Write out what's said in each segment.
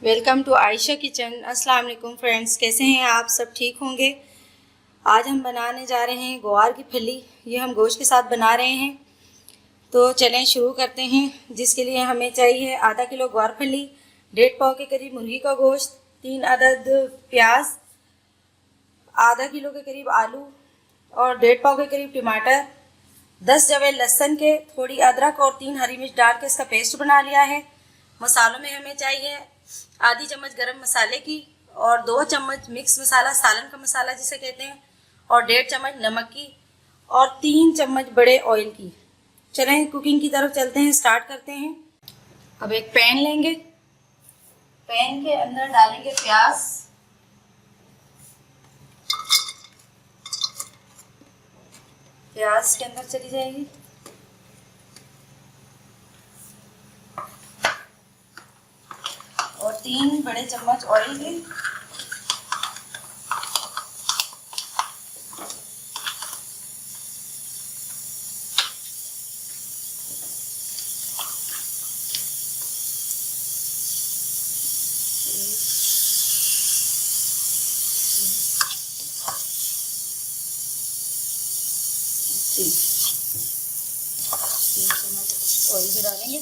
Welcome to Ayesha kitchen. अस्सलाम वालेकुम friends, कैसे हैं आप? सब ठीक होंगे। आज हम बनाने जा रहे हैं ग्वार की फली। ये हम गोश्त के साथ बना रहे हैं। तो चलें शुरू करते हैं। जिसके लिए हमें चाहिए आधा किलो ग्वार फली, 1.5 पाव के करीब मुर्गी का गोश्त, 3 अदद प्याज, आधा किलो के करीब आलू और 1.5 पाव के करीब टमाटर, 10 जवे लहसुन के, थोड़ी अदरक और 3 हरी मिर्च डाल के इसका पेस्ट बना लिया है। मसालों में हमें चाहिए आधी चम्मच गरम मसाले की और 2 चम्मच मिक्स मसाला, सालन का मसाला जिसे कहते हैं, और 1.5 चम्मच नमक की और 3 चम्मच बड़े ऑयल की। चलें कुकिंग की तरफ चलते हैं, स्टार्ट करते हैं। अब एक पैन लेंगे, पैन के अंदर डालेंगे प्याज, प्याज के अंदर चली जाएगी और 3 बड़े चम्मच ऑयल के, तीन चम्मच ऑयल भी डालेंगे।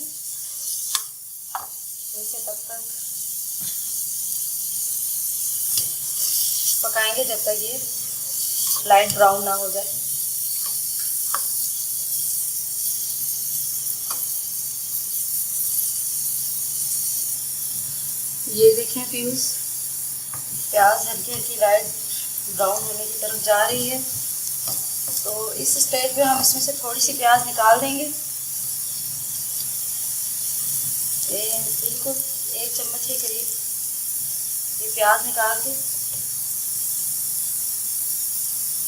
तो इसे तब तक पकाएंगे जब तक ये लाइट ब्राउन ना हो जाए। ये देखें फ्यूज, प्याज हल्की हल्की लाइट ब्राउन होने की तरफ जा रही है। तो इस स्टेज पे हम इसमें से थोड़ी सी प्याज निकाल देंगे। बिल्कुल 1 चम्मच के करीब ये प्याज निकाल के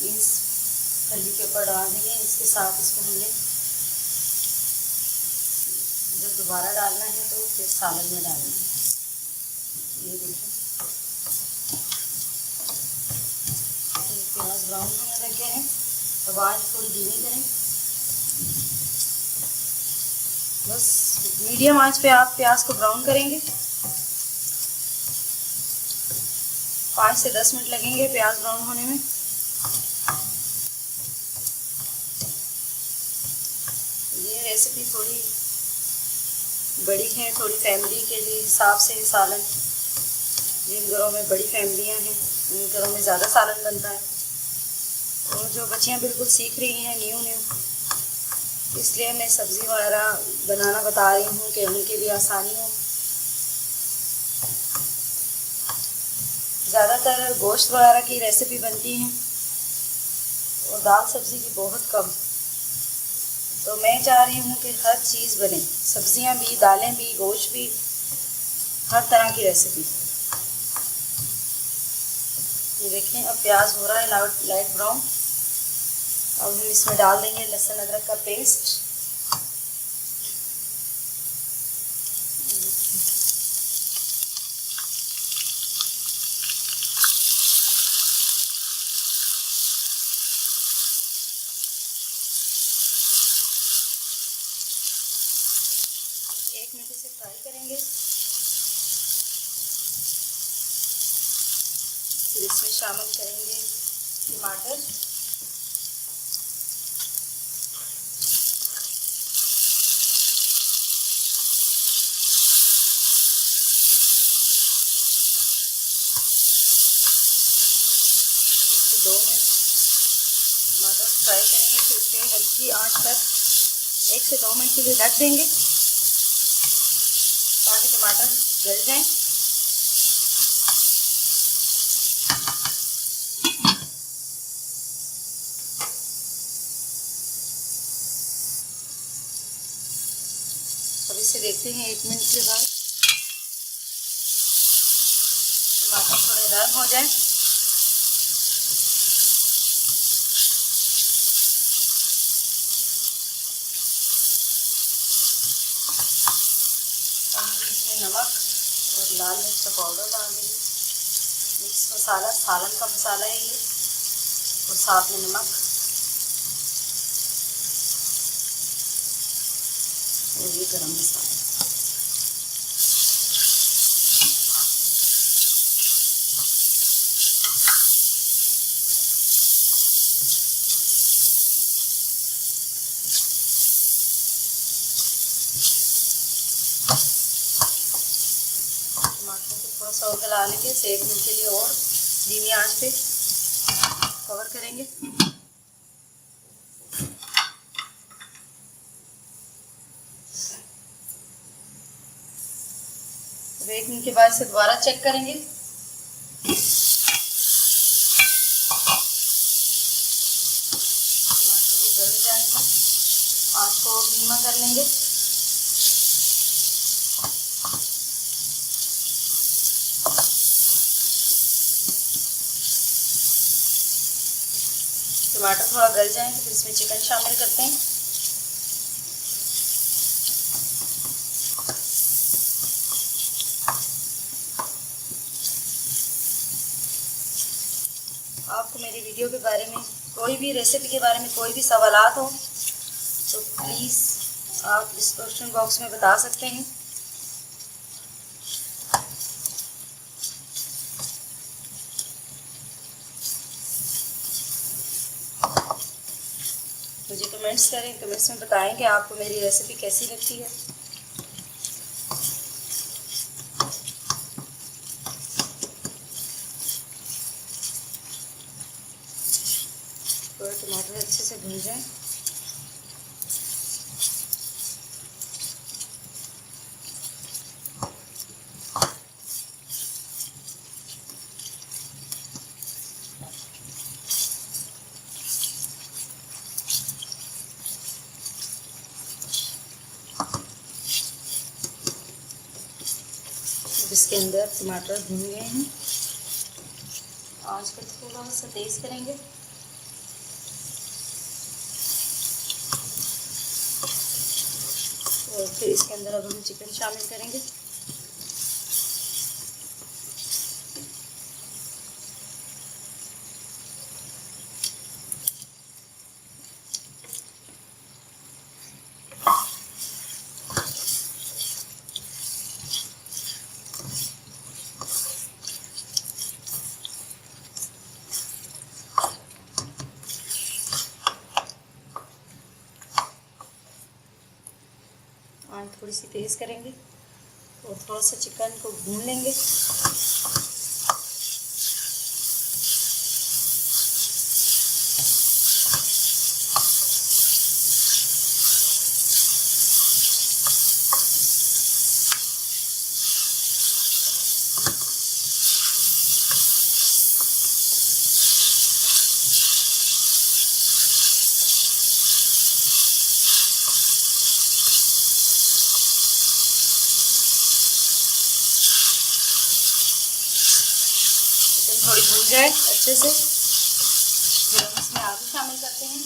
इस फली के ऊपर डाल देंगे। इसके साथ इसको हमने जब दोबारा डालना है तो फिर सालन में डालना है। ये देखिए प्याज ब्राउन होने लग गए हैं। अब आँच थोड़ी धीमी करें, बस मीडियम आंच पे आप प्याज को ब्राउन करेंगे। 5 से 10 मिनट लगेंगे प्याज ब्राउन होने में। ये रेसिपी थोड़ी बड़ी है, थोड़ी फैमिली के लिए हिसाब से सालन, जिन घरों में बड़ी फैमिलियां हैं उन घरों में ज़्यादा सालन बनता है, और जो बच्चियां बिल्कुल सीख रही हैं न्यू, इसलिए मैं सब्ज़ी वगैरह बनाना बता रही हूँ कि उनके लिए आसानी हो। ज़्यादातर गोश्त वगैरह की रेसिपी बनती हैं और दाल सब्ज़ी की बहुत कम। तो मैं चाह रही हूँ कि हर चीज़ बने, सब्जियाँ भी, दालें भी, गोश्त भी, हर तरह की रेसिपी। ये देखें अब प्याज हो रहा है लाइट ब्राउन। अब हम इसमें डाल देंगे लहसुन अदरक का पेस्ट। एक मिनट इसे फ्राई करेंगे। फिर इसमें शामिल करेंगे टमाटर, इसको 2 मिनट टमाटर फ्राई करेंगे। फिर इसे हल्की आंच पर 1 से 2 मिनट के लिए ढक देंगे ताकि टमाटर गल जाएं। अब इसे देखते हैं 1 मिनट के बाद टमाटर थोड़े नरम हो जाए। नमक और लाल मिर्च का पाउडर डाल देंगे। मिक्स मसाला, सालन का मसाला है ये, और साथ में नमक और ये गरम मसाला। थोड़ा सा और गला लेंगे, 1 मिनट के लिए और धीमी आंच पे कवर करेंगे। अब 1 मिनट के बाद से दोबारा चेक करेंगे। टमाटर को गल जाने तक आंच को और धीमा कर लेंगे। टमाटर थोड़ा गल जाए तो फिर इसमें चिकन शामिल करते हैं। आपको मेरी वीडियो के बारे में, कोई भी रेसिपी के बारे में कोई भी सवालात हो तो प्लीज़ आप डिस्क्रिप्शन बॉक्स में बता सकते हैं। मुझे कमेंट्स करें, कमेंट्स में बताएं कि आपको मेरी रेसिपी कैसी लगती है। थोड़ा टमाटर अच्छे से भून जाए। इसके अंदर टमाटर भून गए हैं, आंच को थोड़ा सा तेज करेंगे। और फिर इसके अंदर अब हम चिकन शामिल करेंगे। आंच थोड़ी सी तेज़ करेंगे और थोड़ा सा चिकन को भून लेंगे। थोड़ी भून जाए अच्छे से, फिर हम इसमें आलू शामिल करते हैं।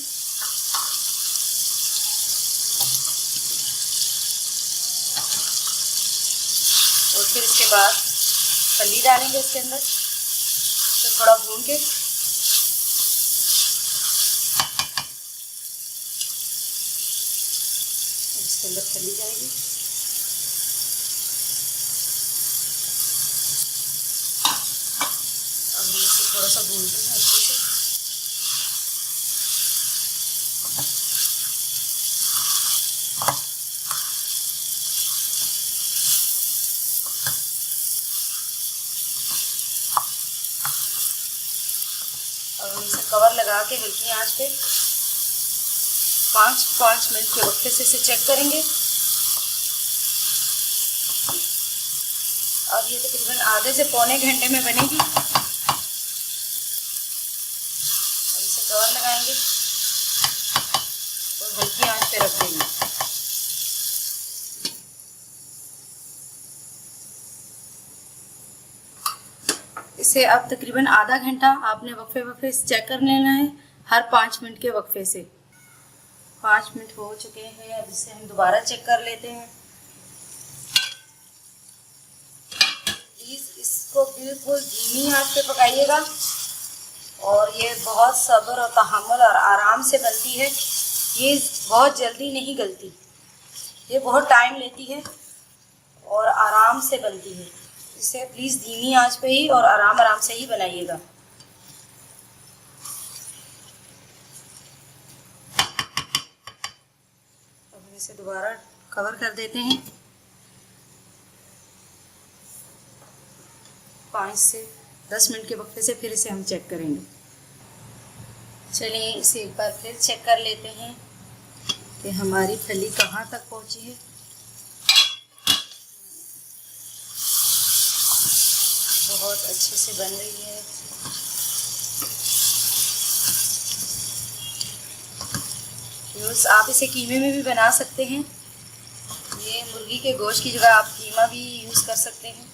और फिर इसके बाद फली डालेंगे इसके अंदर, तो थोड़ा भून के इसके अंदर फली जाएगी। थोड़ा सा भूनते हैं अच्छे से। और हम इसे कवर लगा के हल्की आंच पे 5 मिनट के वक्फे से इसे चेक करेंगे। अब ये तकरीबन आधे से पौने घंटे में बनेगी। कवर लगाएंगे और हल्की आंच पे रख देंगे। इसे अब तकरीबन आधा घंटा आपने वक्फे से चेक कर लेना है, हर 5 मिनट के वक्फे से। 5 मिनट हो चुके हैं, अब इसे हम दोबारा चेक कर लेते हैं। प्लीज़ इसको बिल्कुल धीमी आंच पे पकाइएगा और ये बहुत सब्र और तहम्मुल और आराम से बनती है। ये बहुत जल्दी नहीं गलती, ये बहुत टाइम लेती है और आराम से बनती है। इसे प्लीज़ धीमी आंच पे ही और आराम से ही बनाइएगा। अब हम इसे दोबारा कवर कर देते हैं। 5 से 10 मिनट के वक्फे से फिर इसे हम चेक करेंगे। चलिए इसे एक बार फिर चेक कर लेते हैं कि हमारी फली कहाँ तक पहुँची है। बहुत अच्छे से बन रही है। व्यूअर्स, आप इसे कीमे में भी बना सकते हैं। ये मुर्गी के गोश्त की जगह आप कीमा भी यूज़ कर सकते हैं।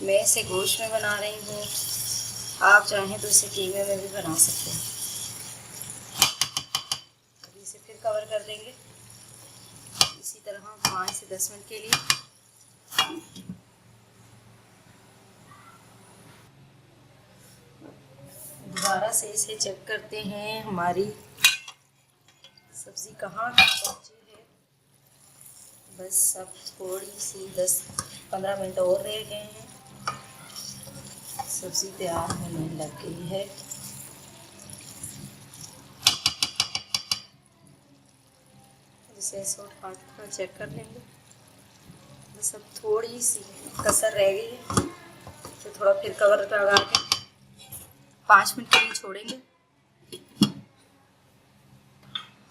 मैं इसे गोश्त में बना रही हूँ, आप चाहें तो इसे कीमे में भी बना सकते हैं। अभी इसे फिर कवर कर देंगे इसी तरह 5 से 10 मिनट के लिए। दोबारा से इसे चेक करते हैं हमारी सब्ज़ी कहाँ तक पहुँची है। बस अब थोड़ी सी 10-15 मिनट और रह गए हैं, सब्ज़ी तैयार होने लग गई है। इसे उठा कर चेक कर लेंगे। बस अब थोड़ी सी कसर रह गई है, तो थोड़ा फिर कवर लगा के 5 मिनट के लिए छोड़ेंगे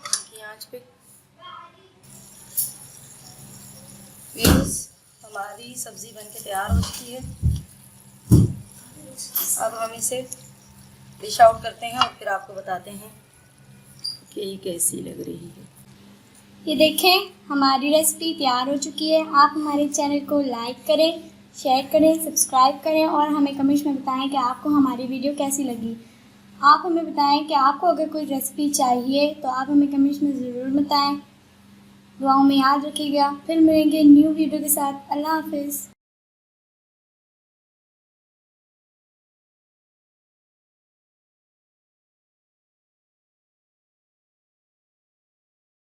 की आंच पे। व्यूअर्स, हमारी सब्ज़ी बनके तैयार हो चुकी है। अब हम इसे डिश आउट करते हैं और फिर आपको बताते हैं कि ये कैसी लग रही है। ये देखें, हमारी रेसिपी तैयार हो चुकी है। आप हमारे चैनल को लाइक करें, शेयर करें, सब्सक्राइब करें और हमें कमेंट्स में बताएं कि आपको हमारी वीडियो कैसी लगी। आप हमें बताएं कि आपको अगर कोई रेसिपी चाहिए तो आप हमें कमेंट्स में ज़रूर बताएं। दुआओं में याद रखिएगा। फिर मिलेंगे न्यू वीडियो के साथ। अल्लाह हाफिज़।